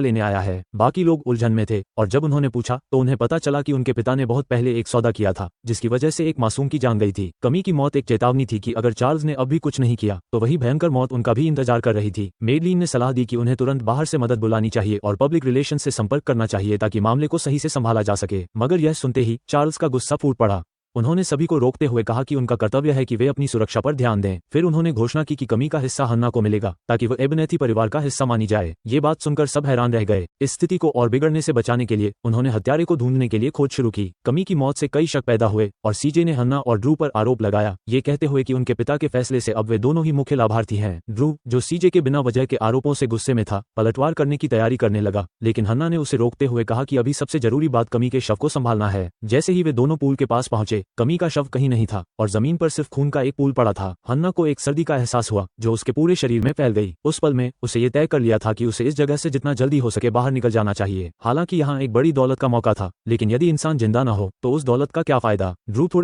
लेने आया है। बाकी लोग उलझन में थे और जब उन्होंने पूछा तो उन्हें पता चला कि उनके पिता ने बहुत पहले एक सौदा किया था जिसकी वजह से एक मासूम की जान गई थी। कमी की मौत एक चेतावनी थी कि अगर चार्ल्स ने अब भी कुछ नहीं किया तो वही भयंकर मौत उनका भी इंतजार कर रही थी। मेडलिन ने सलाह दी कि उन्हें तुरंत बाहर से मदद बुलानी चाहिए और पब्लिक रिलेशन से संपर्क करना चाहिए ताकि मामले को सही से संभाला जा सके। मगर यह सुनते ही चार्ल्स का गुस्सा फूट पड़ा। उन्होंने सभी को रोकते हुए कहा कि उनका कर्तव्य है कि वे अपनी सुरक्षा पर ध्यान दें। फिर उन्होंने घोषणा की कि कमी का हिस्सा हन्ना को मिलेगा ताकि वह एबनेथी परिवार का हिस्सा मानी जाए। ये बात सुनकर सब हैरान रह गए। इस स्थिति को और बिगड़ने से बचाने के लिए उन्होंने हत्यारे को ढूंढने के लिए खोज शुरू की। कमी की मौत से कई शक पैदा हुए और सीजे ने हन्ना और ड्रू पर आरोप लगाया, ये कहते हुए कि उनके पिता के फैसले से अब वे दोनों ही मुख्य लाभार्थी हैं। ड्रू, जो सीजे के बिना वजह के आरोपों से गुस्से में था, पलटवार करने की तैयारी करने लगा, लेकिन हन्ना ने उसे रोकते हुए कहा कि अभी सबसे जरूरी बात कमी के शव को संभालना है। जैसे ही वे दोनों पूल के पास पहुंचे, कमी का शव कहीं नहीं था और जमीन पर सिर्फ खून का एक पूल पड़ा था। हन्ना को एक सर्दी का एहसास हुआ जो उसके पूरे शरीर में फैल गई। उस पल में उसे ये तय कर लिया था कि उसे इस जगह से जितना जल्दी हो सके बाहर निकल जाना चाहिए। हालांकि यहाँ एक बड़ी दौलत का मौका था, लेकिन यदि इंसान जिंदा न हो तो उस दौलत का क्या फायदा। ड्रू थोड़े